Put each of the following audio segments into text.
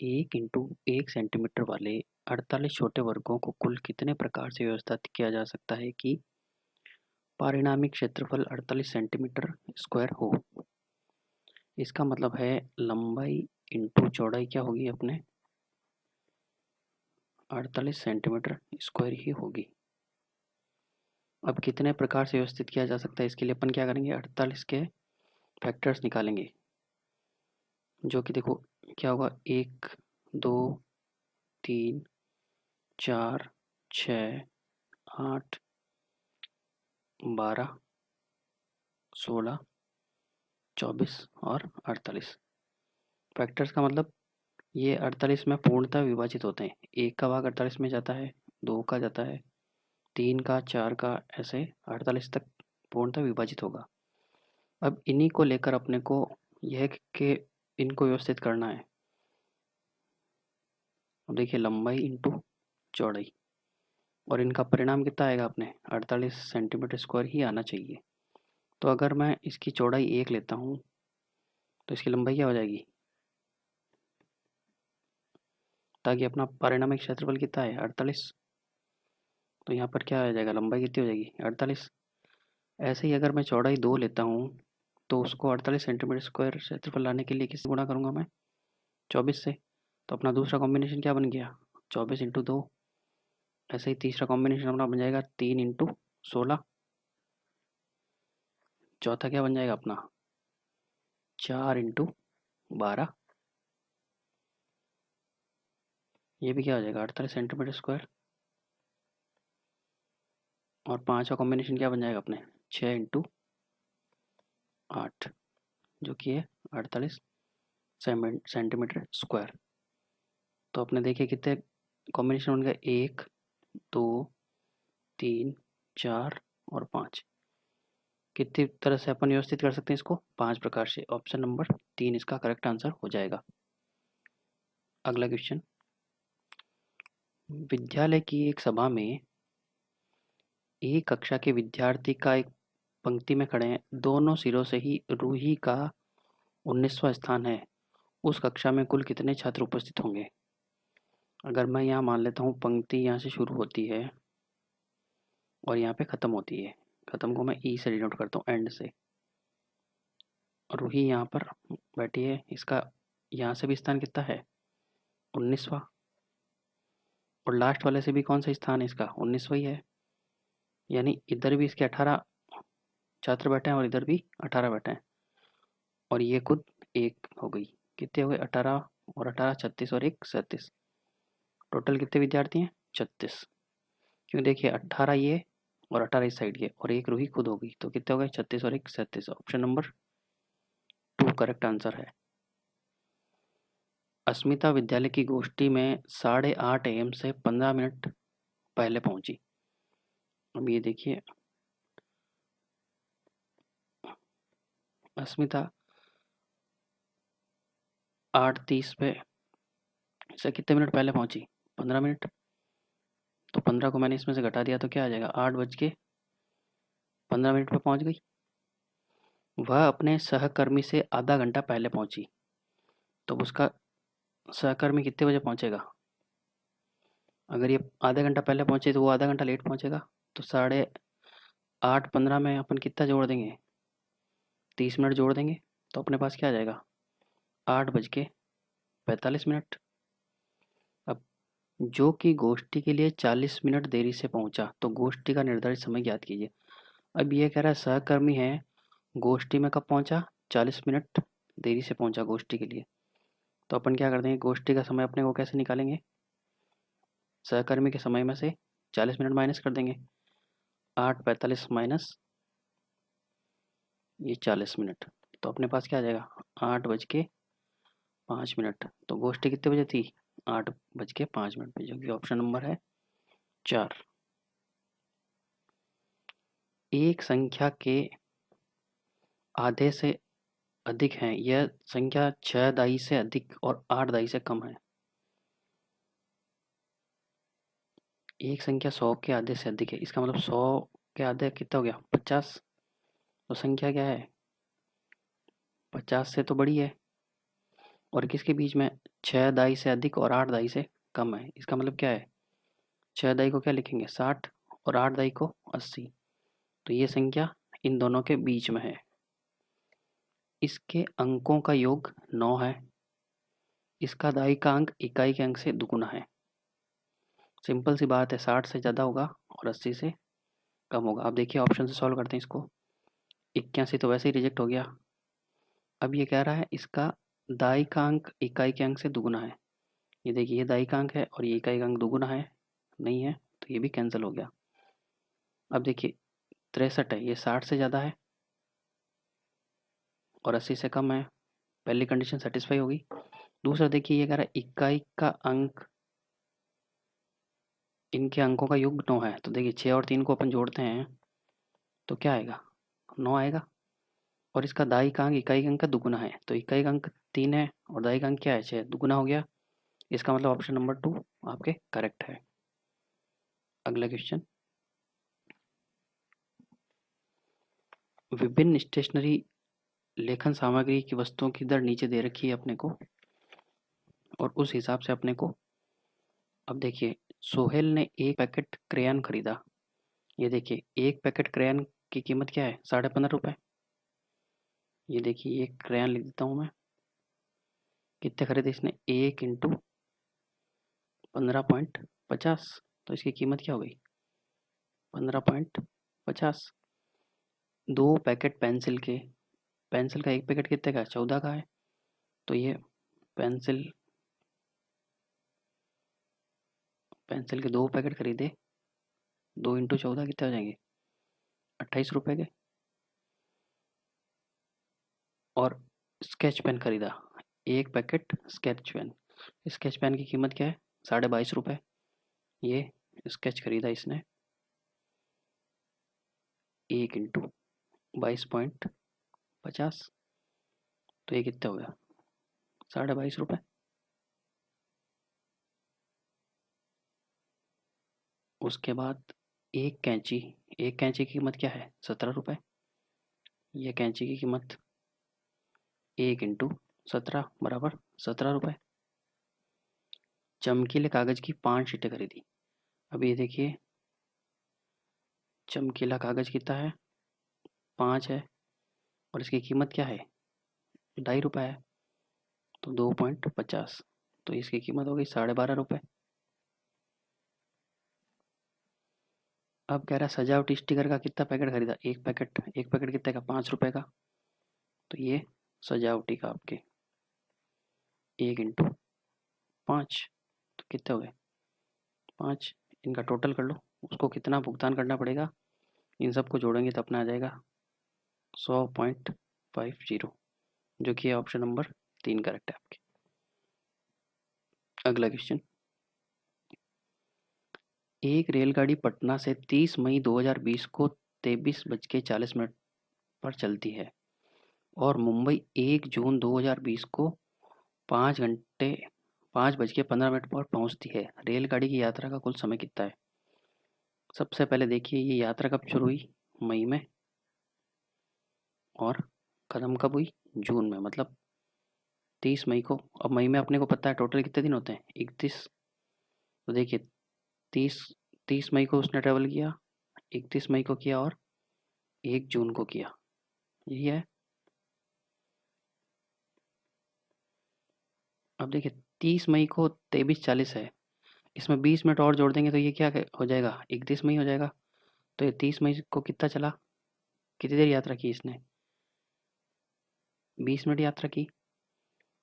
1 × 1 centimetre वाले 48 छोटे वर्गों को कुल कितने प्रकार से व्यवस्थित किया जा सकता है कि परिणामी क्षेत्रफल 48 सेंटीमीटर स्क्वायर हो। इसका मतलब है लंबाई इंटू चौड़ाई क्या होगी अपने 48 सेंटीमीटर स्क्वायर ही होगी। अब कितने प्रकार से व्यवस्थित किया जा सकता है, इसके लिए अपन क्या करेंगे, 48 के फैक्टर्स निकालेंगे, जो कि देखो क्या होगा, 1 2 3 4 6 8 12 16 24 और 48। फैक्टर्स का मतलब ये 48 में पूर्णतः विभाजित होते हैं। 1 का भाग 48 में जाता है, 2 का जाता है, 3 का, 4 का, ऐसे 48 तक पूर्णतः विभाजित होगा। अब इन्हीं को लेकर अपने को यह कि इनको व्यवस्थित करना है। अब देखिए लंबाई इंटू चौड़ाई, और इनका परिणाम कितना आएगा अपने 48 सेंटीमीटर स्क्वायर ही आना चाहिए। तो अगर मैं इसकी चौड़ाई 1 लेता हूँ तो इसकी लंबाई क्या हो जाएगी, ताकि अपना परिणामिक क्षेत्रफल कितना है 48, तो यहाँ पर क्या आ जाएगा, लंबाई कितनी हो जाएगी 48। ऐसे ही अगर मैं चौड़ाई 2 लेता हूँ तो उसको 48 सेंटीमीटर स्क्वायर क्षेत्रफल लाने के लिए किससे गुणा करूँगा मैं, 24 से। तो अपना दूसरा कॉम्बिनेशन क्या बन गया, 24 × 2। ऐसे ही तीसरा कॉम्बिनेशन अपना बन जाएगा 3 × 16। चौथा क्या बन जाएगा अपना 4 × 12। ये भी क्या हो जाएगा 48 सेंटीमीटर स्क्वायर। और पांचवा कॉम्बिनेशन क्या बन जाएगा अपने 6 × 8, जो कि है 48 सेंटीमीटर स्क्वायर। तो अपने देखिए कितने कॉम्बिनेशन बन गए, 1 2 3 4 और 5। कितनी तरह से अपन व्यवस्थित कर सकते हैं इसको, 5 प्रकार से। ऑप्शन नंबर 3 इसका करेक्ट आंसर हो जाएगा। अगला क्वेश्चन, विद्यालय की एक सभा में एक कक्षा के विद्यार्थी का एक पंक्ति में खड़े हैं, दोनों सिरों से ही रूही का 19वां स्थान है। उस कक्षा में कुल कितने छात्र उपस्थित होंगे। अगर मैं यहाँ मान लेता हूँ पंक्ति यहाँ से शुरू होती है और यहाँ पे ख़त्म होती है, ख़त्म को मैं ई से डिनोट करता हूँ, एंड से। रूही यहाँ पर बैठी है, इसका यहाँ से भी स्थान कितना है 19वां, और लास्ट वाले से भी कौन सा स्थान है इसका 19वां ही है। यानी इधर भी इसके 18 छात्र बैठे हैं और इधर भी 18 बैठे हैं, और ये खुद एक हो गई। कितने हो गए 18 और 18 36 और 1 37। टोटल कितने विद्यार्थी हैं 36। क्यों, देखिए 18 ये और 18 इस साइड के, और एक रूही खुद हो गई, तो कितने हो गए 36 और 1 37। ऑप्शन नंबर 2 करेक्ट आंसर है। अस्मिता विद्यालय की गोष्ठी में 8:30 AM से 15 मिनट पहले पहुंची। अब ये देखिए अस्मिता 8:30 पे से कितने मिनट पहले पहुंची, 15 मिनट। तो 15 को मैंने इसमें से घटा दिया तो क्या आ जाएगा, 8:15 पे पहुंच गई। वह अपने सहकर्मी से आधा घंटा पहले पहुंची, तो उसका सहकर्मी कितने बजे पहुंचेगा। अगर ये आधा घंटा पहले पहुंचे तो वो आधा घंटा लेट पहुंचेगा। तो 8:15 में अपन कितना जोड़ देंगे, 30 मिनट जोड़ देंगे, तो अपने पास क्या आ जाएगा 8:45। अब जो कि गोष्ठी के लिए 40 मिनट देरी से पहुंचा, तो गोष्ठी का निर्धारित समय ज्ञात कीजिए। अब ये कह रहा है सहकर्मी है, गोष्ठी में कब पहुंचा, 40 मिनट देरी से पहुंचा गोष्ठी के लिए। तो अपन क्या कर देंगे, गोष्ठी का समय अपने को कैसे निकालेंगे, सहकर्मी के समय में से 40 मिनट माइनस कर देंगे। 8:45 माइनस ये 40 मिनट, तो अपने पास क्या आ जाएगा 8:05। तो गोष्ठी कितने बजे थी, 8:05 पे, जो कि ऑप्शन नंबर है 4। एक संख्या के आधे से अधिक है, यह संख्या 6 दाई से अधिक और 8 दाई से कम है। एक संख्या 100 के आधे से अधिक है, इसका मतलब 100 के आधे कितना हो गया 50। तो संख्या क्या है 50 से तो बड़ी है, और किसके बीच में? 6 दाई से अधिक और 8 दाई से कम है। इसका मतलब क्या है? 6 दाई को क्या लिखेंगे? 60 और 8 दाई को 80। तो ये संख्या इन दोनों के बीच में है। इसके अंकों का योग 9 है। इसका दाई का अंक इकाई के अंक से दुगुना है। सिंपल सी बात है, 60 से ज़्यादा होगा और 80 से कम होगा। अब देखिए ऑप्शन से सॉल्व करते हैं इसको। 81 तो वैसे ही रिजेक्ट हो गया। अब ये कह रहा है इसका दाई का अंक इकाई के अंक से दुगुना है। ये देखिए, ये दाई का अंक है और ये इकाई का अंक दुगुना है, नहीं है, तो ये भी कैंसिल हो गया। अब देखिए 63 है, ये 60 से ज़्यादा है और 80 से कम है। पहली कंडीशन सेटिस्फाई होगी। दूसरा देखिए, ये कह रहा है इकाई का अंक, इनके अंकों का योग 9 है। तो देखिए 6 और 3 को अपन जोड़ते हैं तो क्या आएगा? 9 आएगा। और इसका दाई का अंक इकाई के अंक का दुगुना है, तो इकाई का अंक 3 है और दाई का अंक क्या है? 6, दुगुना हो गया। इसका मतलब ऑप्शन नंबर 2 आपके करेक्ट है। अगला क्वेश्चन, विभिन्न स्टेशनरी लेखन सामग्री की वस्तुओं की दर नीचे दे रखी है अपने को, और उस हिसाब से अपने को, अब देखिए सोहेल ने एक पैकेट क्रेयन खरीदा। ये देखिए एक पैकेट क्रेयन की कीमत क्या है? 15.5 रुपये। ये देखिए एक क्रेयन लिख देता हूँ मैं। कितने खरीदे इसने? 1 × 15.50। तो इसकी कीमत क्या हो गई? 15.50। 2 पैकेट पेंसिल के, पेंसिल का एक पैकेट कितने का है? 14 का है। तो ये पेंसिल पेंसिल के 2 पैकेट खरीदे, 2 × 14 कितने हो जाएंगे? 28 रुपये के। और स्केच पेन खरीदा, एक packet sketch pen. Sketch pen की कीमत क्या है? 22.5 रुपये। ये स्केच खरीदा इसने 1 × 22.50। तो ये कितना हो गया? 22.5 रुपये। उसके बाद एक कैंची, एक कैंची की कीमत क्या है? 17 रुपये। ये कैंची की कीमत 1 × 17 बराबर 17 रुपये। चमकीले कागज की 5 शीटें खरीदी। अब ये देखिए चमकीला कागज कितना है? 5 है और इसकी कीमत क्या है? 2.5 रुपये है। तो 2.50, तो इसकी कीमत हो गई 12.5 रुपये। अब कह रहा है सजावटी स्टिकर का कितना पैकेट खरीदा? एक पैकेट कितने का? 5 रुपये का। तो ये सजावटी का आपके 1 × 5, तो कितने हो गए? 5। इनका टोटल कर लो, उसको कितना भुगतान करना पड़ेगा? इन सबको जोड़ेंगे तो अपना आ जाएगा 100.50, जो कि ऑप्शन नंबर 3 करेक्ट है आपके। अगला क्वेश्चन, एक रेलगाड़ी पटना से 30 मई 2020 को 23:40 पर चलती है और मुंबई 1 जून 2020 को 5:15 पर पहुंचती है। रेलगाड़ी की यात्रा का कुल समय कितना है? सबसे पहले देखिए ये यात्रा कब शुरू हुई? मई में। और ख़त्म कब हुई? जून में, मतलब 30 मई को। अब मई में अपने को पता है टोटल कितने दिन होते हैं? 31। तो देखिए 30 30 मई को उसने ट्रेवल किया, 31 मई को किया और 1 जून को किया, यही है। अब देखिए 30 मई को 23:40 है, इसमें 20 मिनट और जोड़ देंगे तो ये क्या हो जाएगा? 31 मई हो जाएगा। तो ये 30 मई को कितना चला? कितनी देर यात्रा की इसने? 20 मिनट यात्रा की।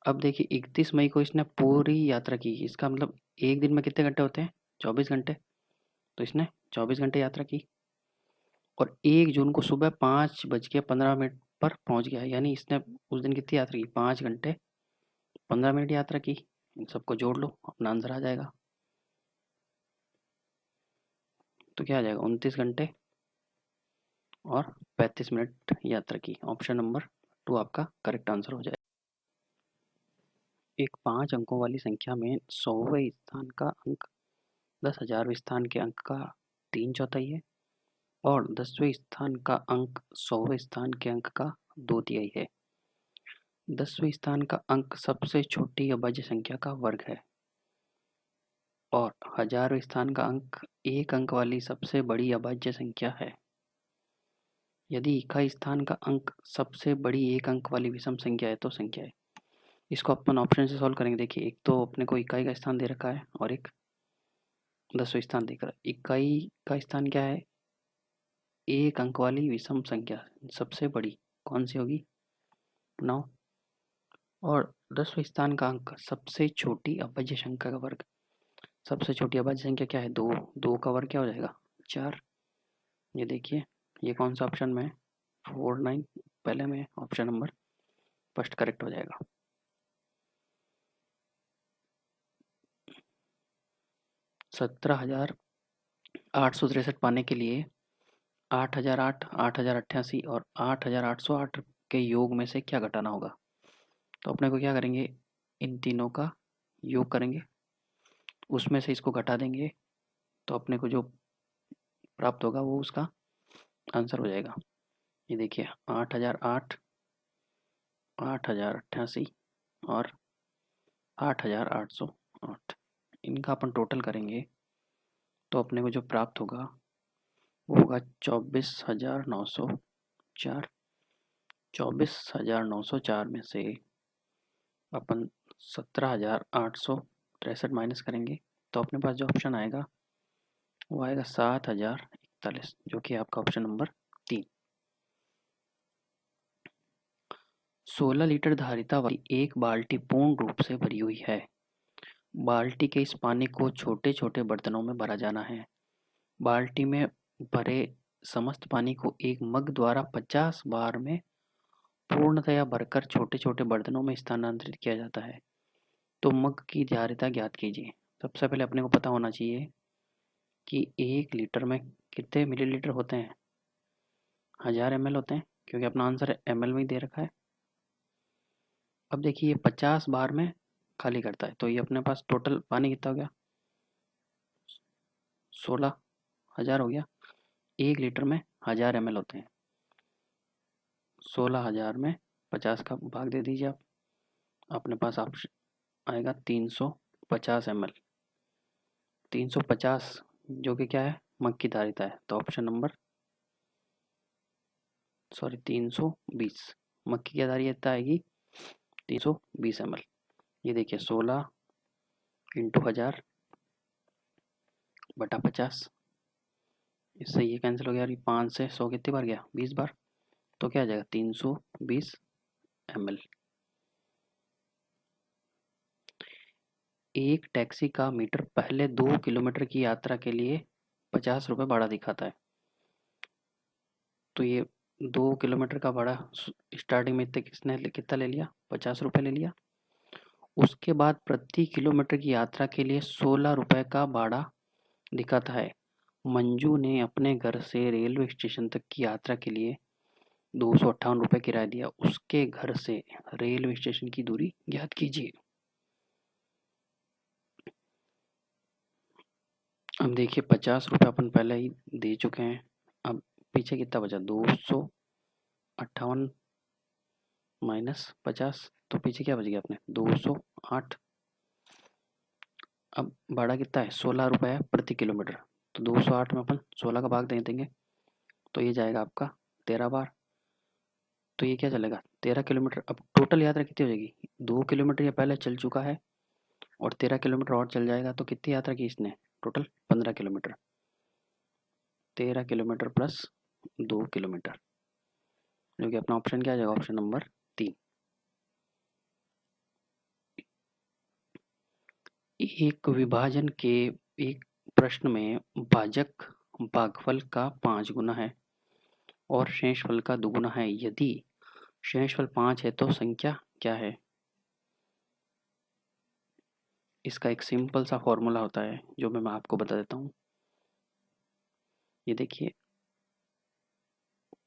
अब देखिए 31 मई को इसने पूरी यात्रा की, इसका मतलब एक दिन में कितने घंटे होते हैं? 24 घंटे। तो इसने 24 घंटे यात्रा की और 1 जून को सुबह 5:15 पर पहुंच गया, यानी इसने उस दिन कितनी यात्रा की? 5 घंटे 15 मिनट यात्रा की। इन सबको जोड़ लो, अपना आंसर आ जाएगा। तो क्या आ जाएगा? 29 घंटे और 35 मिनट यात्रा की। ऑप्शन नंबर 2 आपका करेक्ट आंसर हो जाएगा। एक 5 अंकों वाली संख्या में 100वें स्थान का अंक 10,000वें स्थान के अंक का 3/4 है और 10वें स्थान का अंक 100वें स्थान के अंक का 2/3 है। 10वें स्थान का अंक सबसे छोटी अभाज्य संख्या का वर्ग है और 1000वें स्थान का अंक एक अंक वाली सबसे बड़ी अभाज्य संख्या है। यदि इकाई स्थान का अंक सबसे बड़ी एक अंक वाली विषम संख्या है तो संख्या है। इसको अपन ऑप्शन से सॉल्व करेंगे। देखिए, एक तो अपने को इकाई का स्थान दे रखा है और एक 10वां स्थान देख रहा है। इकाई का स्थान क्या है? एक अंक वाली विषम संख्या सबसे बड़ी कौन सी होगी? 9। और 10वें स्थान का अंक सबसे छोटी अभाज्य संख्या का वर्ग। सबसे छोटी अभाज्य संख्या क्या है? 2। 2 का वर्ग क्या हो जाएगा? 4। ये देखिए, ये कौन सा ऑप्शन में है? 4, 9 पहले में। ऑप्शन नंबर फर्स्ट करेक्ट हो जाएगा। 17,863 पाने के लिए 8,008, 8,088 और 8,808 के योग में से क्या घटाना होगा? तो अपने को क्या करेंगे? इन तीनों का योग करेंगे, उसमें से इसको घटा देंगे, तो अपने को जो प्राप्त होगा वो उसका आंसर हो जाएगा। ये देखिए, 8,008, 8,088 और 8,808, इनका अपन टोटल करेंगे तो अपने को जो प्राप्त होगा वो होगा 24,904। 24,904 में से अपन 17,863 माइनस करेंगे तो अपने पास जो ऑप्शन आएगा वो आएगा 7,041, जो कि आपका ऑप्शन नंबर 3। 16 लीटर धारिता वाली एक बाल्टी पूर्ण रूप से भरी हुई है। बाल्टी के इस पानी को छोटे छोटे बर्तनों में भरा जाना है। बाल्टी में भरे समस्त पानी को एक मग द्वारा 50 बार में पूर्णतया भरकर छोटे छोटे बर्तनों में स्थानांतरित किया जाता है। तो मग की धारिता ज्ञात कीजिए। सबसे पहले अपने को पता होना चाहिए कि 1 लीटर में कितने मिलीलीटर होते हैं? 1000 ml होते हैं, क्योंकि अपना आंसर ml में ही दे रखा है। अब देखिए, ये 50 बार में खाली करता है, तो ये अपने पास टोटल पानी कितना हो गया? 16,000 हो गया। 1 लीटर में 1000 ml होते हैं। 16,000 में 50 का भाग दे दीजिए आप, अपने पास ऑप्शन आएगा 350 ml। 350 जो कि क्या है? मग की धारिता है। तो ऑप्शन नंबर 320 मग की क्या धारिता आएगी? 320 ml। ये देखिए, 16 इंटू 1000 बटा 50, इससे ये कैंसिल हो गया। और 5 से 100 कितनी बार गया? 20 बार। तो क्या आ जाएगा? 320 ml। एक टैक्सी का मीटर पहले 2 किलोमीटर की यात्रा के लिए 50 रुपये भाड़ा दिखाता है। तो ये 2 किलोमीटर का भाड़ा स्टार्टिंग में कितना ले लिया? 50 रुपये ले लिया। उसके बाद प्रति किलोमीटर की यात्रा के लिए 16 रुपये का भाड़ा दिखाता है। मंजू ने अपने घर से रेलवे स्टेशन तक की यात्रा के लिए 258 रुपये किराया दिया। उसके घर से रेलवे स्टेशन की दूरी ज्ञात कीजिए। अब देखिए, 50 रुपये अपन पहले ही दे चुके हैं। अब पीछे कितना बचा? 258 माइनस 50, तो पीछे क्या बच गया अपने? 208। अब भाड़ा कितना है? 16 रुपये प्रति किलोमीटर। तो 208 में अपन 16 का भाग दे देंगे, तो ये जाएगा आपका 13 बार। तो ये क्या चलेगा? 13 किलोमीटर। अब टोटल यात्रा कितनी हो जाएगी? 2 किलोमीटर ये पहले चल चुका है और 13 किलोमीटर और चल जाएगा, तो कितनी यात्रा की इसने? Total 15 kilometre. 13 kilometre plus 2 kilometre, जो कि अपना ऑप्शन क्या आ जाएगा? Option number 3। एक विभाजन के एक प्रश्न में भाजक भागफल का 5 गुना है और शेषफल का 2 गुना है। यदि शेषफल 5 है तो संख्या क्या है? इसका एक सिंपल सा फॉर्मूला होता है जो मैं आपको बता देता हूँ। ये देखिए,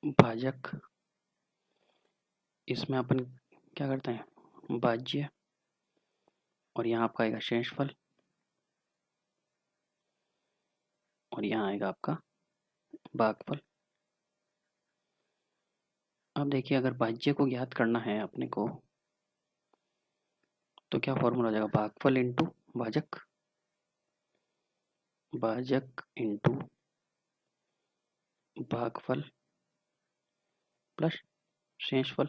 भाजक, इसमें अपन क्या करते हैं? भाज्य, और यहाँ आपका आएगा शेषफल, और यहाँ आएगा आपका भागफल। अब देखिए, अगर भाज्य को ज्ञात करना है अपने को, तो क्या फॉर्मूला हो जाएगा, भागफल इंटू भाजक, भाजक इंटू भागफल प्लस शेषफल,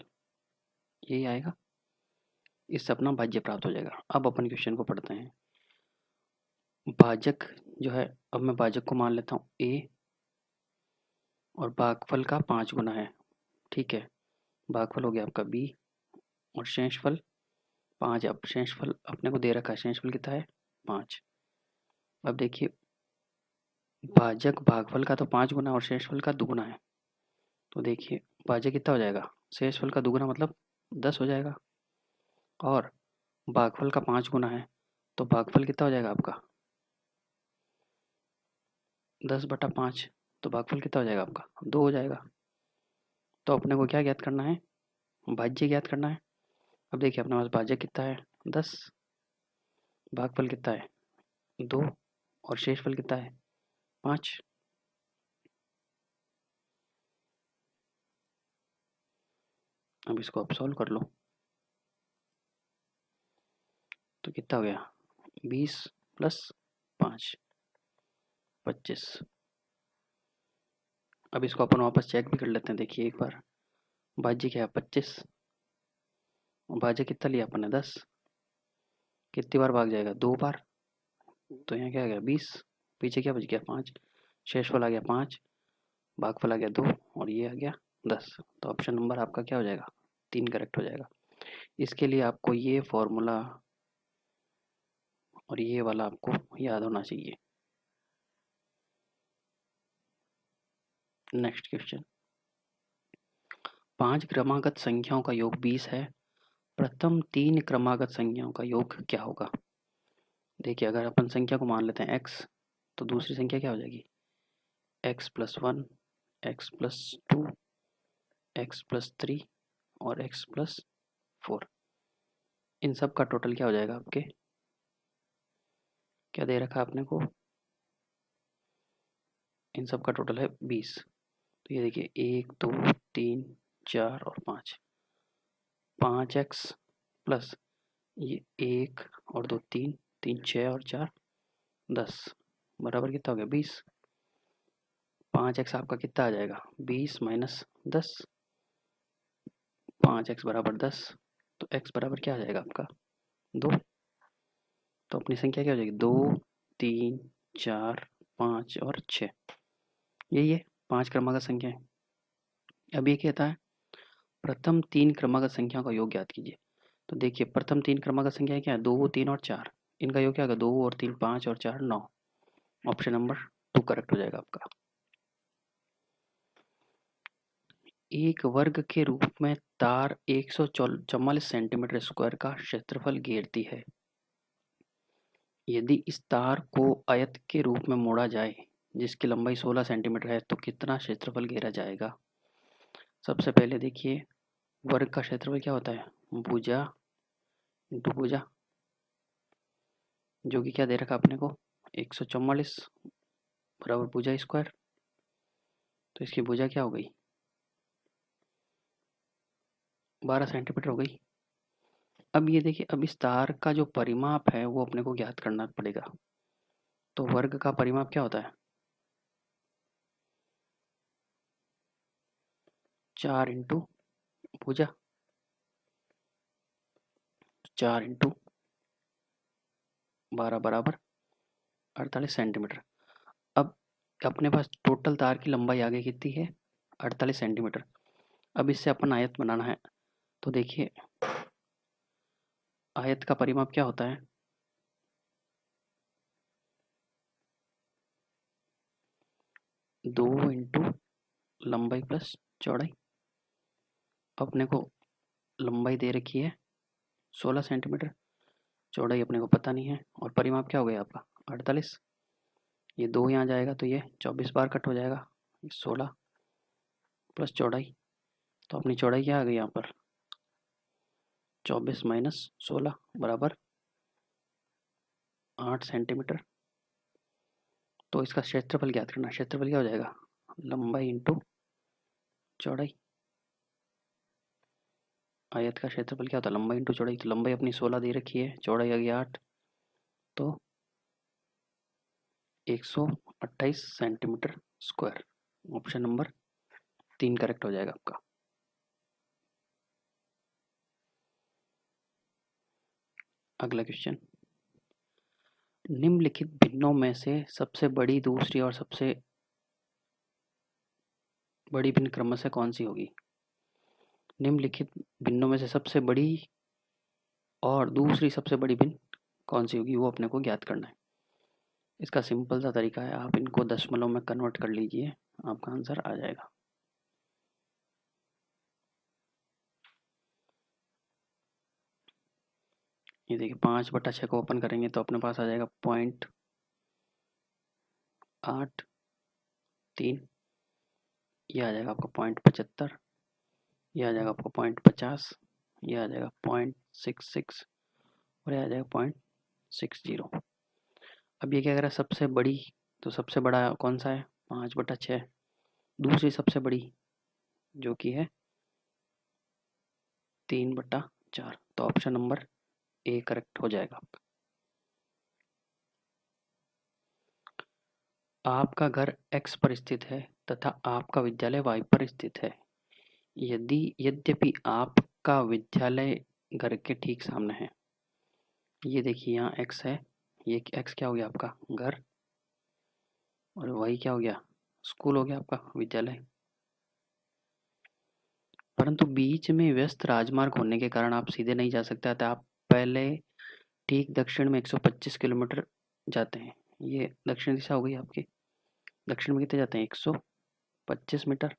यही आएगा। इससे अपना भाज्य प्राप्त हो जाएगा। अब अपन क्वेश्चन को पढ़ते हैं। भाजक जो है, अब मैं भाजक को मान लेता हूँ ए, और भागफल का 5 गुना है, ठीक है। भागफल हो गया आपका बी, और शेषफल 5 है। अब शेषफल अपने को दे रखा है, शेषफल कितना है 5। अब देखिए भाजक भागफल का तो 5 गुना और शेषफल का दुगुना है, तो देखिए भाजक कितना हो जाएगा, शेषफल का दुगुना मतलब 10 हो जाएगा, और भागफल का 5 गुना है, तो भागफल कितना हो जाएगा आपका 10/5, तो भागफल कितना हो जाएगा आपका 2 हो जाएगा। तो अपने को क्या ज्ञात करना है, भाज्य ज्ञात करना है। अब देखिए अपने पास भाज्य कितना है 10, भागफल कितना है 2, और शेषफल कितना है 5। अब इसको आप सॉल्व कर लो, तो कितना हो गया 20 + 5 25। अब इसको अपन वापस चेक भी कर लेते हैं, देखिए एक बार। भाज्य क्या है 25, और भाज्य कितना लिया अपन ने 10, कितनी बार भाग जाएगा 2 बार, तो यहाँ क्या आ गया 20, पीछे क्या बच गया 5, शेषफल आ गया 5, भागफल आ गया 2, और ये आ गया 10। तो ऑप्शन नंबर आपका क्या हो जाएगा 3 करेक्ट हो जाएगा। इसके लिए आपको ये फॉर्मूला और ये वाला आपको याद होना चाहिए। नेक्स्ट क्वेश्चन, 5 क्रमागत संख्याओं का योग 20 है, प्रथम 3 क्रमागत संख्याओं का योग क्या होगा। देखिए अगर अपन संख्या को मान लेते हैं x, तो दूसरी संख्या क्या हो जाएगी x + 1, x + 2, x + 3 और x + 4। इन सब का टोटल क्या हो जाएगा आपके, क्या दे रखा है आपने को, इन सब का टोटल है 20। तो ये देखिए 1 2 3 4 और 5, 5x प्लस ये 1 और 2 3, 3 6 और 4 10, बराबर कितना हो गया 20। 5x आपका कितना आ जाएगा 20 - 10, 5x बराबर 10, तो x बराबर क्या आ जाएगा आपका 2। तो अपनी संख्या क्या हो जाएगी 2 3 4 5 और 6, यही है 5 क्रमागत संख्या है। अब ये कहता है प्रथम 3 क्रमागत संख्याओं का योग ज्ञात कीजिए। तो देखिए प्रथम 3 क्रमागत संख्या क्या है 2 3 और 4, इनका योग क्या होगा 2 और 3 5 और 4 9। ऑप्शन नंबर 2 करेक्ट हो जाएगा आपका। एक वर्ग के रूप में तार 144 सेंटीमीटर स्क्वायर का क्षेत्रफल घेरती है। यदि इस तार को आयत के रूप में मोड़ा जाए जिसकी लंबाई 16 सेंटीमीटर है, तो कितना क्षेत्रफल घेरा जाएगा। सबसे पहले देखिए वर्ग का क्षेत्रफल क्या होता है भुजा इंटू भुजा, जो कि क्या दे रखा आपने को 144 बराबर भुजा स्क्वायर। तो इसकी भुजा क्या हो गई 12 सेंटीमीटर हो गई। अब ये देखिए अब इस तार का जो परिमाप है वो अपने को ज्ञात करना पड़ेगा। तो वर्ग का परिमाप क्या होता है 4 इंटू भुजा, 4 इंटू 12 बराबर 48 सेंटीमीटर। अब अपने पास टोटल तार की लंबाई आगे कितनी है 48 सेंटीमीटर। अब इससे अपन आयत बनाना है, तो देखिए आयत का परिमाप क्या होता है 2 इंटू लंबाई प्लस चौड़ाई। अपने को लंबाई दे रखी है 16 सेंटीमीटर, चौड़ाई अपने को पता नहीं है, और परिमाप क्या हो गया आपका 48। ये 2 यहाँ जाएगा तो ये 24 बार कट हो जाएगा, 16 प्लस चौड़ाई, तो अपनी चौड़ाई क्या आ गई यहाँ पर 24 - 16 बराबर 8 सेंटीमीटर। तो इसका क्षेत्रफल ज्ञात करना, क्षेत्रफल क्या हो जाएगा लंबाई इंटू चौड़ाई, आयत का क्षेत्रफल क्या होता है? लंबाई इंटू चौड़ाई। तो लंबाई अपनी 16 दे रखी है, चौड़ाई आ गई 8, तो 128 centimetre square. Option number 3 correct हो जाएगा आपका। अगला क्वेश्चन, निम्नलिखित भिन्नों में से सबसे बड़ी, दूसरी और सबसे बड़ी भिन्न क्रमशः कौन सी होगी? निम्नलिखित भिन्नों में से सबसे बड़ी और दूसरी सबसे बड़ी भिन्न कौन सी होगी, वो अपने को ज्ञात करना है। इसका सिंपल सा तरीका है, आप इनको दशमलव में कन्वर्ट कर लीजिए, आपका आंसर आ जाएगा। ये देखिए 5/6 को ओपन करेंगे तो अपने पास आ जाएगा 0.83, ये आ जाएगा आपका 0.75, ये आ जाएगा आपको 0.50, ये आ जाएगा 0.66 और ये आ जाएगा 0.60। अब ये क्या कह रहा है, सबसे बड़ी, तो सबसे बड़ा कौन सा है? 5/6। दूसरी सबसे बड़ी जो कि है 3/4, तो ऑप्शन नंबर ए करेक्ट हो जाएगा आपका। आपका घर x पर स्थित है तथा आपका विद्यालय y पर स्थित है। यद्यपि आपका विद्यालय घर के ठीक सामने है। ये देखिए यहाँ x है, ये x क्या हो गया आपका घर, और y क्या हो गया, स्कूल हो गया आपका विद्यालय। परंतु बीच में व्यस्त राजमार्ग होने के कारण आप सीधे नहीं जा सकते, अतः आप पहले ठीक दक्षिण में 125 किलोमीटर जाते हैं। ये दक्षिण दिशा हो गई आपकी। दक्षिण में कितने जाते हैं? 125 मीटर।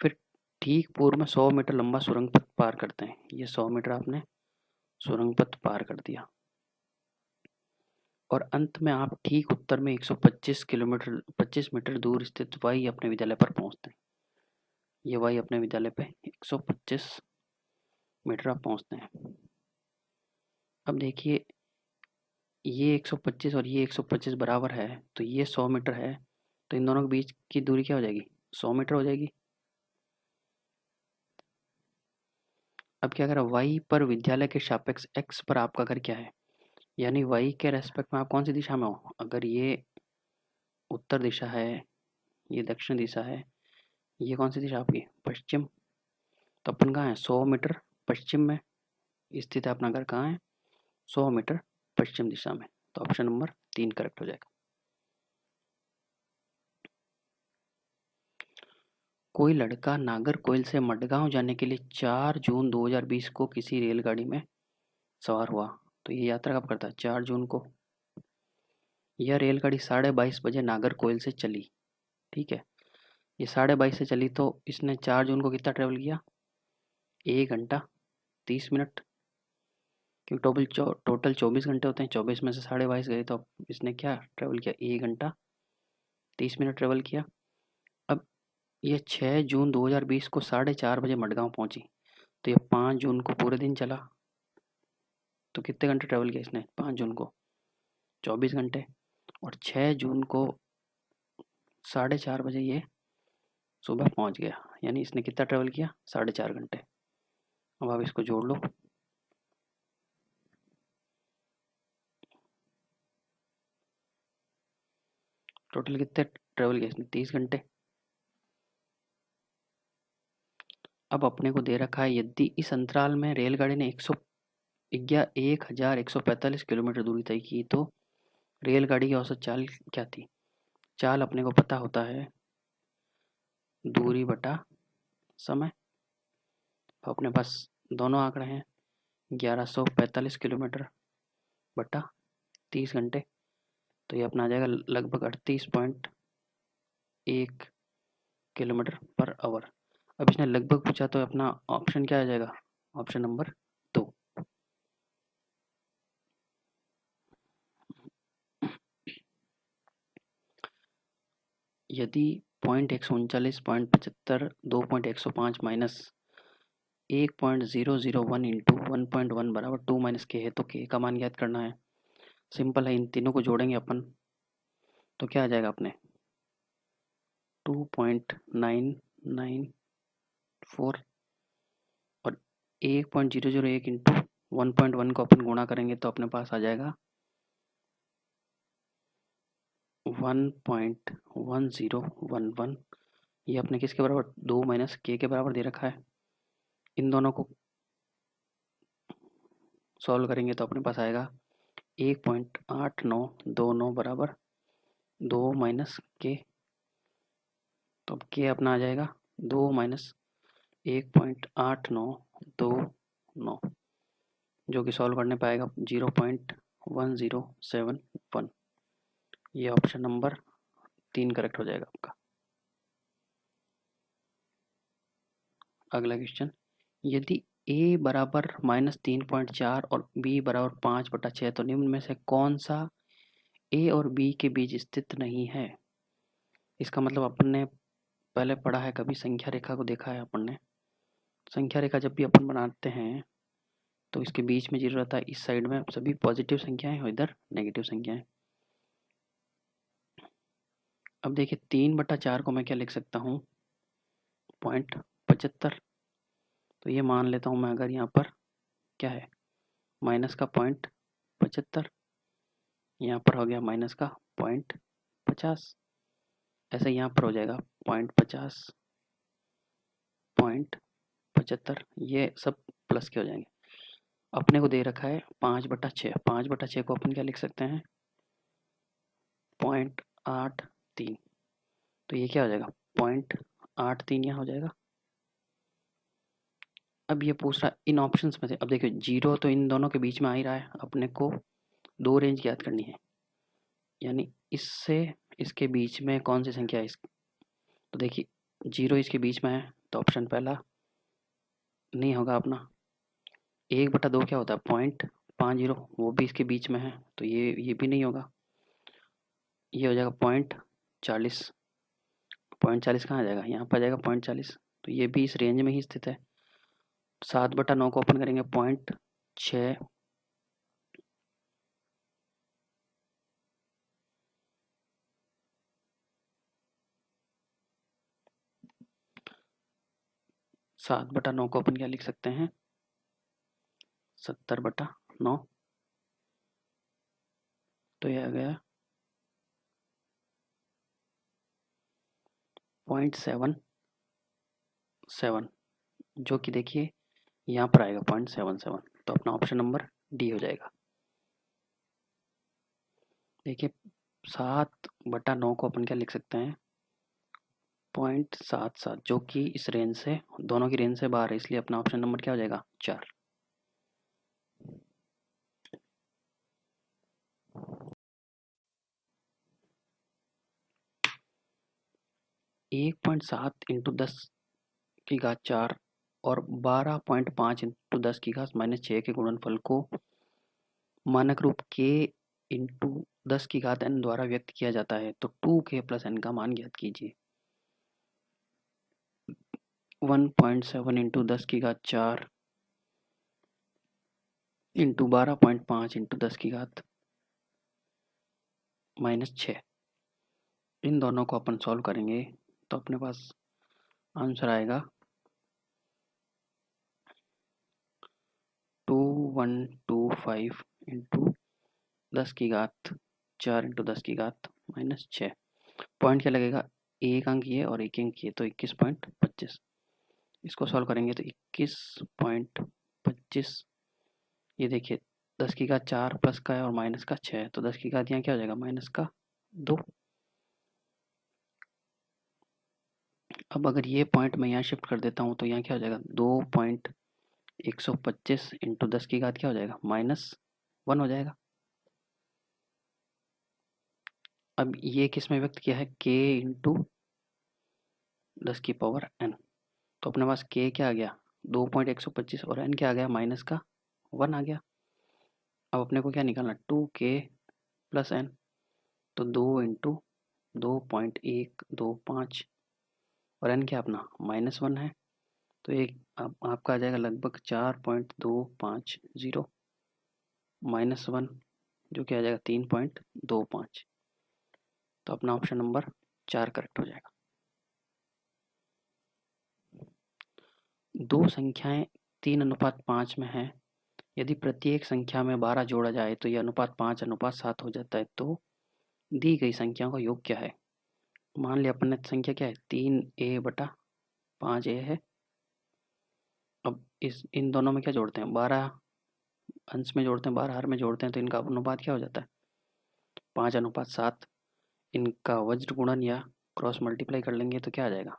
फिर ठीक पूर्व में 100 मीटर लंबा सुरंग पथ पार करते हैं। ये 100 मीटर आपने सुरंग पथ पार कर दिया, और अंत में आप ठीक उत्तर में 25 मीटर दूर स्थित वाई अपने विद्यालय पर पहुंचते हैं। ये वाई अपने विद्यालय पे 125 मीटर आप पहुंचते हैं। अब देखिए ये 125 और ये 125 बराबर है, तो ये 100 मीटर है, तो इन दोनों के बीच की दूरी क्या हो जाएगी? 100 मीटर हो जाएगी। अब क्या करें, y पर विद्यालय के सापेक्ष x पर आपका घर क्या है, यानी y के रेस्पेक्ट में आप कौन सी दिशा में हो? अगर ये उत्तर दिशा है, ये दक्षिण दिशा है, ये कौन सी दिशा आपकी? पश्चिम। तो अपन कहाँ है? 100 मीटर पश्चिम में स्थित है अपना घर। कहाँ है? 100 मीटर पश्चिम दिशा में। तो ऑप्शन नंबर 3 करेक्ट हो जाएगा। कोई लड़का नागरकोइल से मडगांव जाने के लिए 4 जून 2020 को किसी रेलगाड़ी में सवार हुआ। तो ये यात्रा कब करता है? 4 जून को। यह रेलगाड़ी 22:30 बजे नागरकोइल से चली। ठीक है, ये 22:30 से चली, तो इसने 4 जून को कितना ट्रेवल किया? 1 घंटा 30 मिनट। क्योंकि टोटल 24 घंटे होते हैं, 24 में से 22:30 गए, तो इसने क्या ट्रेवल किया? 1 घंटा 30 मिनट ट्रेवल किया। अब ये 6 जून 2020 को 4:30 बजे मडगांव पहुंची, तो ये 5 जून को पूरे दिन चला। तो कितने घंटे ट्रेवल किया इसने 5 जून को? 24 घंटे। और 6 जून को 4:30 बजे ये सुबह पहुंच गया, यानी इसने कितना ट्रेवल किया? 4.5 घंटे। अब आप इसको जोड़ लो। टोटल कितने ट्रेवल किया इसने? 30 घंटे। अब अपने को दे रखा है, यदि इस अंतराल में रेलगाड़ी ने 1145 किलोमीटर दूरी तय की, तो रेलगाड़ी की औसत चाल क्या थी? चाल अपने को पता होता है दूरी बटा समय। तो अपने पास दोनों आंकड़े हैं, 1145 किलोमीटर बटा 30 घंटे, तो ये अपना आ जाएगा लगभग 38.1 किलोमीटर पर आवर। अब इसने लगभग पूछा, तो अपना ऑप्शन क्या आ जाएगा? Option number 2। यदि 0.139.75 2.105 माइनस 1.001 इंटू 1.1 बराबर 2 माइनस के है, तो के का मान ज्ञात करना है। सिंपल है, इन तीनों को जोड़ेंगे अपन, तो क्या आ जाएगा अपने 2.994, और 1.001 इंटू 1.1 को अपन गुणा करेंगे तो अपने पास आ जाएगा 1.1011। ये अपने किसके बराबर 2 माइनस के बराबर दे रखा है। इन दोनों को सॉल्व करेंगे तो अपने पास आएगा 1.8929 बराबर 2 माइनस के। तो अब के अपना आ जाएगा 2 माइनस 1.8929, जो कि सॉल्व करने पाएगा 0.1071। ये ऑप्शन नंबर 3 करेक्ट हो जाएगा आपका। अगला क्वेश्चन, यदि a बराबर -3.4 और b बराबर 5/6 तो निम्न में से कौन सा a और b के बीच स्थित नहीं है। इसका मतलब अपन ने पहले पढ़ा है, कभी संख्या रेखा को देखा है अपन ने। संख्या रेखा जब भी अपन बनाते हैं तो इसके बीच में जीरो रहता है, इस साइड में सभी पॉजिटिव संख्याएं और इधर नेगेटिव संख्याएं। अब देखिए 3/4 को मैं क्या लिख सकता हूँ 0.75। तो ये मान लेता हूँ मैं, अगर यहाँ पर क्या है माइनस का 0.75, यहाँ पर हो गया माइनस का 0.50, ऐसे यहाँ पर हो जाएगा 0.50, 0.75, ये सब प्लस के हो जाएंगे। अपने को दे रखा है 5/6। 5/6 को अपन क्या लिख सकते हैं 0.83। तो ये क्या हो जाएगा 0.83 यहाँ हो जाएगा। अब ये पूछ रहा इन ऑप्शंस में से, अब देखिए जीरो तो इन दोनों के बीच में आ ही रहा है, अपने को दो रेंज याद करनी है, यानी इससे इसके बीच में कौन सी संख्या है तो देखिए जीरो इसके बीच में है तो ऑप्शन पहला नहीं होगा अपना। 1/2 क्या होता है 0.50, वो भी इसके बीच में है तो ये भी नहीं होगा। ये हो जाएगा 0.40। 0.40 कहाँ आ जाएगा, यहाँ पर आ जाएगा 0.40, तो ये भी इस रेंज में ही स्थित है। 7/9 को ओपन करेंगे 0.6, 7/9 को अपन क्या लिख सकते हैं 70/9। तो ये आ गया 0.77, जो कि देखिए यहाँ पर आएगा 0.77। तो अपना ऑप्शन नंबर डी हो जाएगा। देखिए 7/9 को अपन क्या लिख सकते हैं 0.77, जो कि इस रेंज से दोनों की रेंज से बाहर है, इसलिए अपना ऑप्शन नंबर क्या हो जाएगा 4। एक 1.7 × 10⁻⁴ और 12.5 × 10⁻⁻6 के गुणनफल को मानक रूप k × 10⁻n द्वारा व्यक्त किया जाता है, तो 2k + n का मान ज्ञात कीजिए। 1.7 × 10⁻⁴ × 12.5 × 10⁻⁻6, इन दोनों को अपन सॉल्व करेंगे तो अपने पास आंसर आएगा 2125 × 10⁻⁴ × 10⁻⁻6। पॉइंट क्या लगेगा, एक अंक ये और एक अंक ये, तो 21.25। इसको सॉल्व करेंगे तो 21.25, ये देखिए 10⁻⁴ प्लस का है और माइनस का 6 है, तो 10⁻⁴ यहाँ क्या हो जाएगा -2। अब अगर ये पॉइंट मैं यहाँ शिफ्ट कर देता हूँ तो यहाँ क्या हो जाएगा 2.125 × 10⁻⁴ क्या हो जाएगा -1 हो जाएगा। अब ये किस में व्यक्त किया है k × 10⁻n, तो अपने पास k क्या आ गया 2.125 और n क्या आ गया -1 आ गया। अब अपने को क्या निकालना 2k + n, तो 2 × 2.125 और n क्या अपना -1 है, तो एक आपका आ जाएगा लगभग 4.250 -1, जो कि आ जाएगा 3.25। तो अपना ऑप्शन नंबर 4 करेक्ट हो जाएगा। दो संख्याएं 3:5 में है। यदि प्रत्येक संख्या में 12 जोड़ा जाए तो यह अनुपात 5:7 हो जाता है। तो दी गई संख्याओं का योग क्या है? मान लिया अपन ने संख्या क्या है, 3a/5a है। अब इन दोनों में क्या जोड़ते हैं, 12 अंश में जोड़ते हैं, 12 हर में जोड़ते हैं, तो इनका अनुपात क्या हो जाता है, 5:7। इनका वज्र गुणन या क्रॉस मल्टीप्लाई कर लेंगे तो क्या आ जाएगा,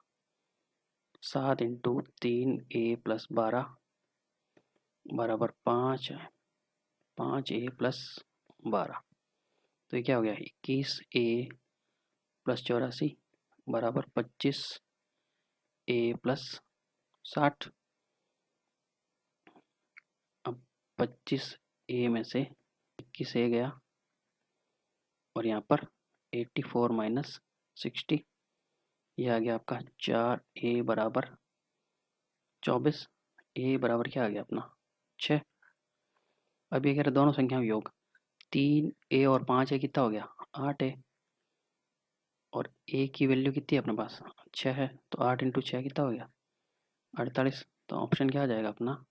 7 × 3a+12 बराबर 5a+12। तो ये क्या हो गया, 21a+84 बराबर 25a+60। अब 25a में से 21a गया और यहाँ पर 84 - 60, यह आ गया आपका 4a बराबर 24। a बराबर क्या आ गया अपना 6। अब ये कह रहे दोनों संख्याओं योग, 3a और 5a कितना हो गया 8a, और a की वैल्यू कितनी है अपने पास 6 है, तो 8 × 6 कितना हो गया 48। तो ऑप्शन क्या आ जाएगा अपना,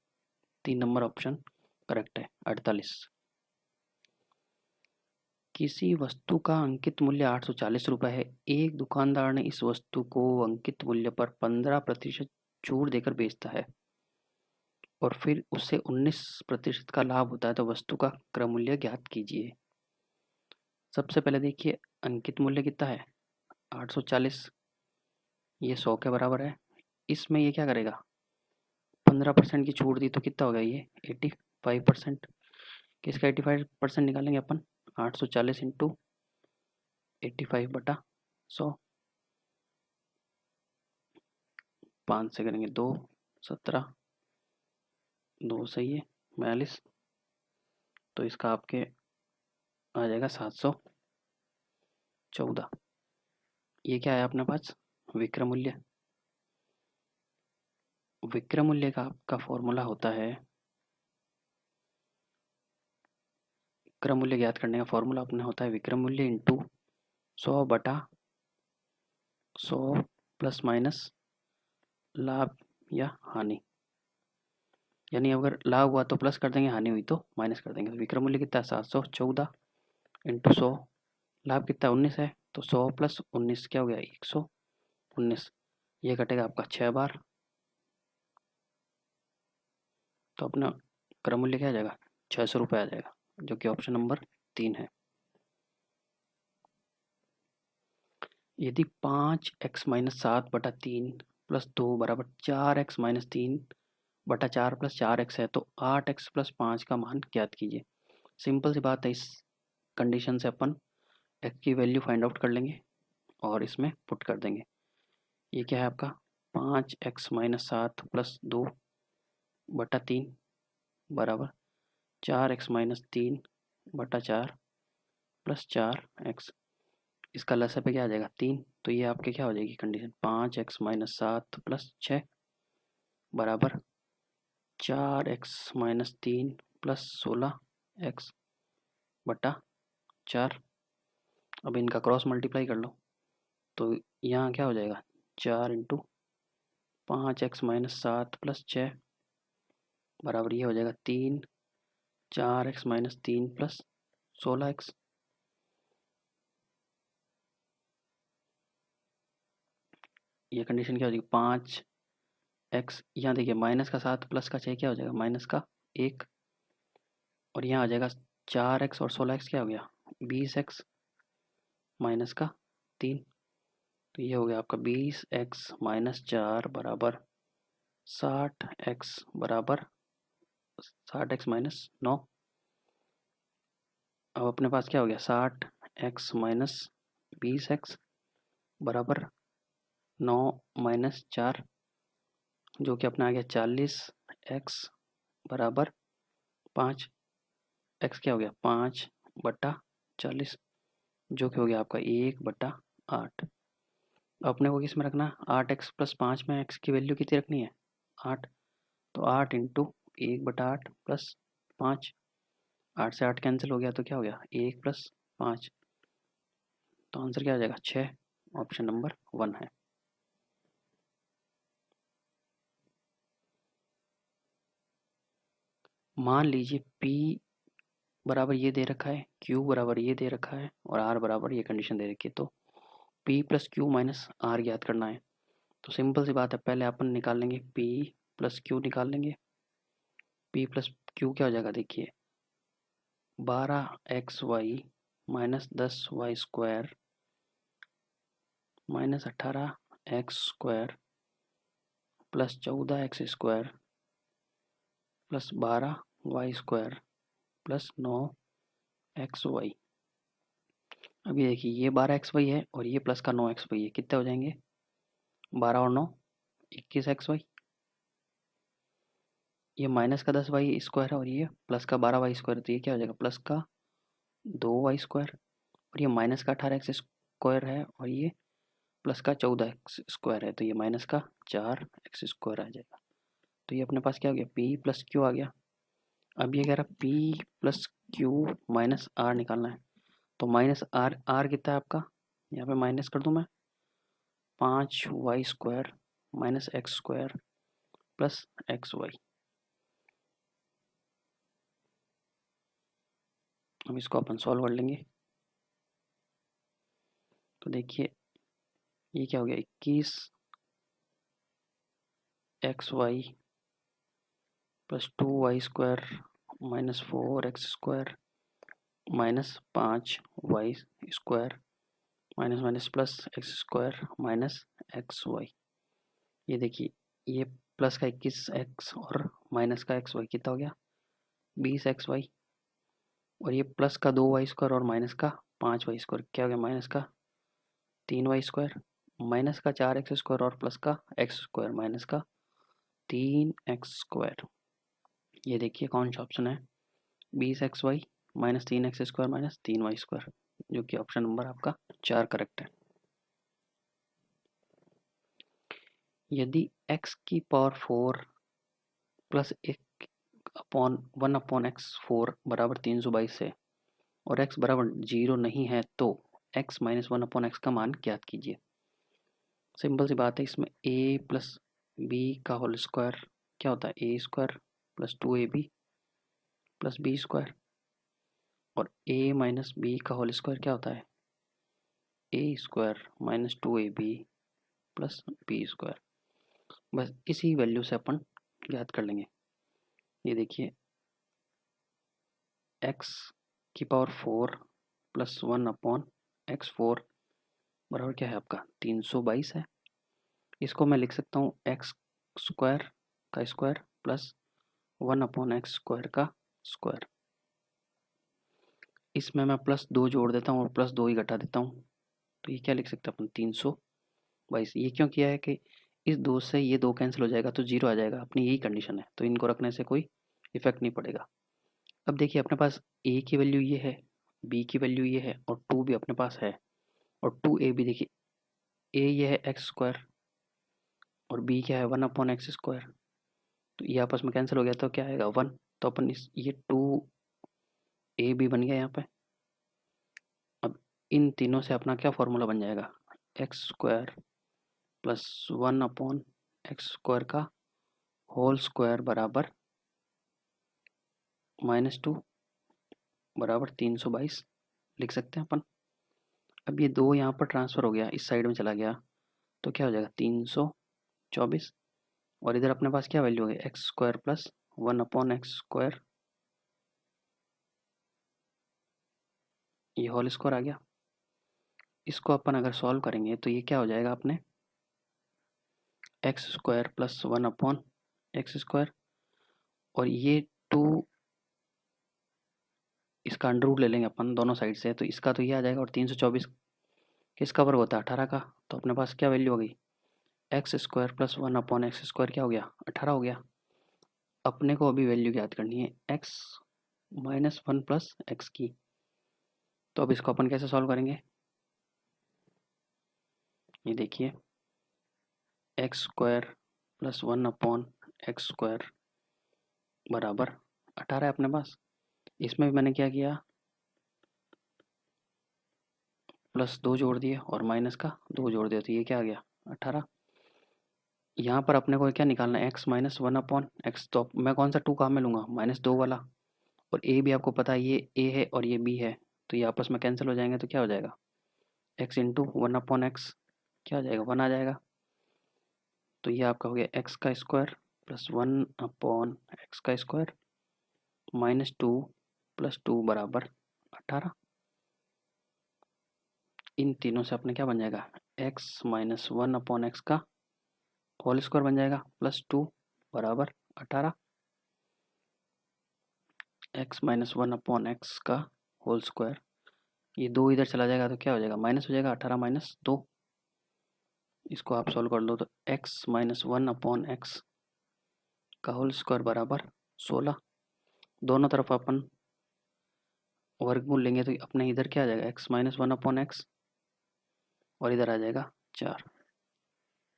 3 नंबर ऑप्शन करेक्ट है, 48। किसी वस्तु का अंकित मूल्य 840 रुपये है। एक दुकानदार ने इस वस्तु को अंकित मूल्य पर 15% छूट देकर बेचता है और फिर उसे 19% का लाभ होता है, तो वस्तु का क्रय मूल्य ज्ञात कीजिए। सबसे पहले देखिए अंकित मूल्य कितना है 840, ये 100 के बराबर है। इसमें ये क्या करेगा, 15% की छूट दी तो कितना होगा ये 85%। किसका 85% निकालेंगे अपन, 840 × 85/100, 5 से करेंगे 2, 17, 2 सही है 42, तो इसका आपके आ जाएगा 714। ये क्या है अपने पास, विक्रय मूल्य। विक्रय मूल्य का आपका फॉर्मूला होता है, विक्रय मूल्य ज्ञात करने का फॉर्मूला अपना होता है विक्रय मूल्य इंटू 100/100 प्लस माइनस लाभ या हानि। यानी अगर लाभ हुआ तो प्लस कर देंगे, हानि हुई तो माइनस कर देंगे। तो विक्रय मूल्य कितना है 714 × 100, लाभ कितना 19 है, तो 100 + 19 क्या हो गया 119। ये कटेगा आपका 6 बार, तो अपना क्रय मूल्य क्या आ जाएगा 600 रुपये आ जाएगा, जो कि ऑप्शन नंबर 3 है। यदि 5x - 7/3 + 2 बराबर 4x - 3/4 + 4x है, तो 8x + 5 का मान ज्ञात कीजिए। सिंपल सी बात है, इस कंडीशन से अपन x की वैल्यू फाइंड आउट कर लेंगे और इसमें पुट कर देंगे। ये क्या है आपका 5x - 7 + 2/3 बराबर 4x - 3/4 + 4x। इसका लसा पे क्या आ जाएगा 3, तो ये आपके क्या हो जाएगी कंडीशन, 5x - 7 + 6 बराबर 4x - 3 + 16x/4। अब इनका क्रॉस मल्टीप्लाई कर लो, तो यहाँ क्या हो जाएगा 4 × 5x - 7 + 6 बराबर ये हो जाएगा 3, 4x - 3 + 16x। ये कंडीशन क्या हो जाएगी 5x, यहाँ देखिए माइनस का 7 प्लस का 6 क्या हो जाएगा -1, और यहाँ आ जाएगा 4x और 16x क्या हो गया 20x माइनस का 3, तो ये हो गया आपका 20x - 4 बराबर 60x बराबर 60x - 9। अब अपने पास क्या हो गया 60x - 20x बराबर 9 - 4, जो कि अपना आ गया 40x बराबर 5। x क्या हो गया 5/40, जो कि हो गया आपका 1/8। अपने को किस में रखना है 8x + 5 में x की वैल्यू कितनी रखनी है 8, तो 8 × 1/8 + 5, 8 से 8 कैंसिल हो गया, तो क्या हो गया 1 + 5, तो आंसर क्या आ जाएगा 6, ऑप्शन नंबर 1 है। मान लीजिए P बराबर ये दे रखा है, Q बराबर ये दे रखा है और R बराबर ये कंडीशन दे रखी है, तो P plus Q minus R ज्ञात करना है। तो सिंपल सी बात है, पहले अपन निकाल लेंगे P प्लस क्यू निकाल लेंगे। P प्लस क्यू क्या हो जाएगा, देखिए 12xy minus 10y² minus 18x² plus 14x² plus 12y² plus 9xy। अब ये देखिए, ये 12xy है और ये प्लस का 9xy है, कितने हो जाएंगे, 12 और 9 21xy। ये माइनस का 10y² है और ये प्लस का 12y², तो ये क्या हो जाएगा, प्लस का 2y²। और ये माइनस का 18x² है और ये प्लस का 14x² है, तो ये माइनस का 4x² आ जाएगा। तो ये अपने पास क्या हो गया, P प्लस क्यू आ गया। अब ये कह रहा P plus Q minus R निकालना है, तो माइनस R कितना है आपका, यहाँ पे माइनस कर दूँ मैं, 5y² minus x² plus xy। अब इसको अपन सॉल्व कर लेंगे। तो देखिए ये क्या हो गया, 21xy plus 2y² minus 4x² minus 5y² minus minus plus x² minus xy। ये देखिए, ये प्लस का 21x और माइनस का xy कितना हो गया, 20xy। और ये प्लस का 2y² और माइनस का 5y² क्या हो गया, माइनस का 3y² माइनस का 4x² और प्लस का x² माइनस का 3x²। ये देखिए कौन सा ऑप्शन है, 20xy minus 3x² minus 3y², जो कि ऑप्शन नंबर आपका 4 करेक्ट है। यदि x की पावर 4 प्लस 1/x4 बराबर 322 है और x बराबर 0 नहीं है, तो x माइनस 1/x का मान ज्ञात कीजिए। सिंपल सी बात है, इसमें a प्लस बी का होल स्क्वायर क्या होता है, a² plus 2ab plus b² और a माइनस बी का होल स्क्वायर क्या होता है, a² minus 2ab plus b²। बस इसी वैल्यू से अपन ज्ञात कर लेंगे। ये देखिए, x की पावर 4 प्लस 1/x4 बराबर क्या है आपका, 322 है। इसको मैं लिख सकता हूँ x² का स्क्वायर प्लस 1/x² का स्क्वायर। इसमें मैं प्लस 2 जोड़ देता हूँ और प्लस 2 ही घटा देता हूँ, तो ये क्या लिख सकते हैं अपन, 322। ये क्यों किया है कि इस 2 से ये 2 कैंसिल हो जाएगा तो 0 आ जाएगा, अपनी यही कंडीशन है, तो इनको रखने से कोई इफेक्ट नहीं पड़ेगा। अब देखिए, अपने पास a की वैल्यू ये है, b की वैल्यू ये है और 2 भी अपने पास है, और 2a भी देखिए, a ये है x² और b क्या है 1/x², तो ये आपस में कैंसिल हो गया, तो क्या आएगा 1। तो अपन इस ये 2a भी बन गया यहाँ पे। अब इन तीनों से अपना क्या फॉर्मूला बन जाएगा, x² प्लस 1/x² का होल स्क्वायर बराबर -2 बराबर 322 लिख सकते हैं अपन। अब ये 2 यहाँ पर ट्रांसफ़र हो गया, इस साइड में चला गया, तो क्या हो जाएगा 324। और इधर अपने पास क्या वैल्यू है, x² प्लस 1/x², ये होल स्क्वायर आ गया। इसको अपन अगर सॉल्व करेंगे तो ये क्या हो जाएगा अपने, x² प्लस 1/x² और ये 2 इसका अंडर रूट ले लेंगे अपन दोनों साइड से, तो इसका तो ये आ जाएगा, और 324 किसका वर्ग होता है, 18 का। तो अपने पास क्या वैल्यू हो गई, x² प्लस 1/x² क्या हो गया, 18 हो गया। अपने को अभी वैल्यू याद करनी है x माइनस 1 प्लस एक्स की। तो अब इसको अपन कैसे सॉल्व करेंगे, ये देखिए, x² प्लस 1/x² बराबर 18 है अपने पास। इसमें भी मैंने क्या किया, प्लस 2 जोड़ दिए और माइनस का 2 जोड़ दिया, तो ये क्या आ गया 18। यहाँ पर अपने को क्या निकालना है, x minus one upon x. तो मैं कौन सा टू काम में लूँगा, -2 वाला। और ए भी आपको पता है ये ए है और ये बी है, तो ये आपस में कैंसिल हो जाएंगे, तो क्या हो जाएगा, x into one upon x क्या हो जाएगा, 1 आ जाएगा। तो ये आपका हो गया एक्स का स्क्वायर प्लस 1 अपॉन एक्स का स्क्वायर -2 + 2 बराबर 18। इन तीनों से अपने क्या बन जाएगा, x minus one upon x का होल स्क्वायर बन जाएगा +2 बराबर 18। X minus one upon x का होल स्क्वायर, ये 2 इधर चला जाएगा तो क्या हो जाएगा, माइनस हो जाएगा, 18 माइनस 2। इसको आप सॉल्व कर लो तो x minus one upon x का होल स्क्वायर बराबर 16। दोनों तरफ अपन वर्गमूल लेंगे तो अपने इधर क्या आ जाएगा, x minus one upon x और इधर आ जाएगा 4।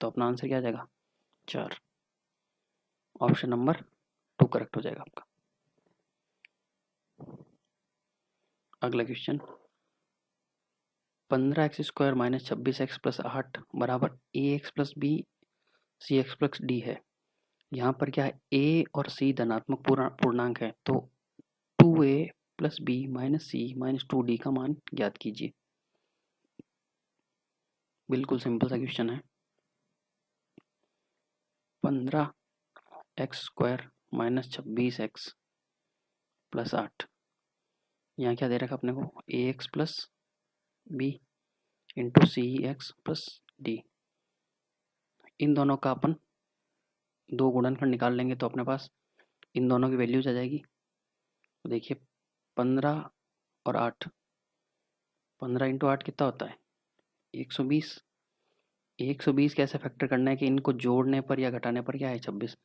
तो अपना आंसर क्या आ जाएगा, 4। ऑप्शन नंबर 2 करेक्ट हो जाएगा आपका। अगला question, 15x² minus 26x plus 8 बराबर ax plus b c x plus d है। यहाँ पर क्या है, a और c धनात्मक पूर्णांक है, तो 2a प्लस बी माइनस सी माइनस 2d का मान ज्ञात कीजिए। बिल्कुल सिंपल सा क्वेश्चन है। 15x² माइनस 26x प्लस 8, यहाँ क्या दे रखा अपने को, ax प्लस बी इंटू सी एक्स प्लस डी। इन दोनों का अपन दो गुणनखंड निकाल लेंगे तो अपने पास इन दोनों की वैल्यूज आ जाएगी। तो देखिए 15 और 8, 15 इंटू 8 कितना होता है, 120। 120 कैसे फैक्टर करना है कि इनको जोड़ने पर या घटाने पर क्या है, 26।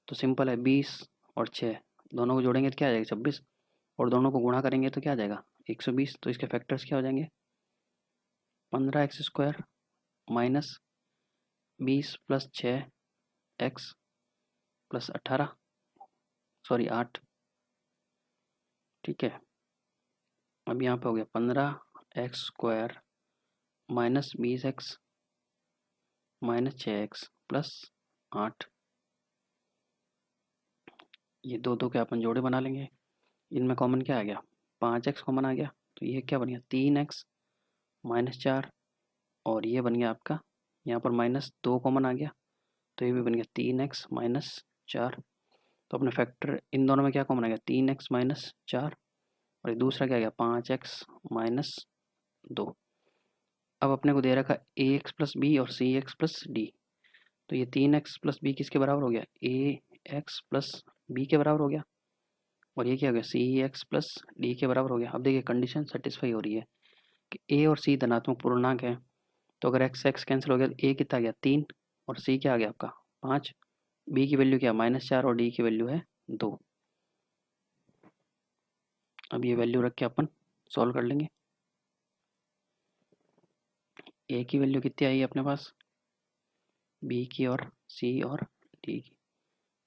तो सिंपल है, 20 और 6 दोनों को जोड़ेंगे तो क्या आ जाएगा, 26। और दोनों को गुणा करेंगे तो क्या आ जाएगा, 120। तो इसके फैक्टर्स क्या हो जाएंगे, 15x² minus 20 plus 6x plus 18 sorry 8। ठीक है, अब यहाँ पे हो गया 15x² minus 20x minus 6x plus 8। ये दो दो के अपन जोड़े बना लेंगे। इनमें कॉमन क्या आ गया, 5x कॉमन आ गया, तो ये क्या बन गया, 3x माइनस 4। और ये बन गया आपका, यहाँ पर -2 कॉमन आ गया, तो ये भी बन गया 3x माइनस 4। तो अपने फैक्टर इन दोनों में क्या कॉमन आ गया, 3x माइनस 4। और एक दूसरा क्या आ गया, 5x माइनस 2। अब अपने को दे रखा ए एक्स प्लस बी और सी एक्स प्लस डी। तो ये 3x प्लस बी किसके बराबर हो गया, ए एक्स प्लस बी के बराबर हो गया। और ये क्या हो गया, सी एक्स प्लस डी के बराबर हो गया। अब देखिए कंडीशन सेटिस्फाई हो रही है कि ए और सी धनात्मक पूर्णांक है, तो अगर एक्स एक्स कैंसिल हो गया तो ए कितना आ गया, 3 और सी क्या आ गया आपका 5। बी की वैल्यू क्या, -4 और डी की वैल्यू है 2। अब ये वैल्यू रख के अपन सॉल्व कर लेंगे। ए की वैल्यू कितनी आई अपने पास, बी की और सी और डी की।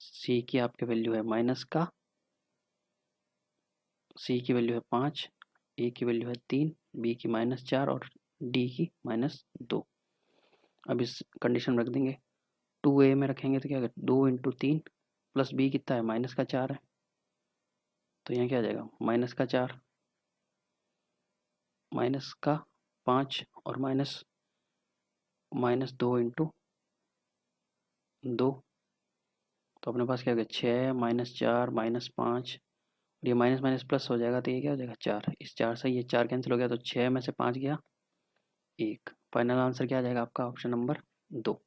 सी की आपके वैल्यू है माइनस का, सी की वैल्यू है 5, ए की वैल्यू है 3, बी की -4 और डी की -2। अब इस कंडीशन में रख देंगे, 2a में रखेंगे तो क्या होगा, 2 इंटू 3 प्लस बी कितना है, -4 है, तो यहाँ क्या आ जाएगा, -4 -5 और -2 इंटू 2। तो अपने पास क्या हो गया, 6 -4 -5 और ये माइनस माइनस प्लस हो जाएगा, तो ये क्या हो जाएगा 4। इस 4 से ये 4 कैंसिल हो गया, तो 6 में से 5 गया 1। फाइनल आंसर क्या आ जाएगा आपका, ऑप्शन नंबर 2।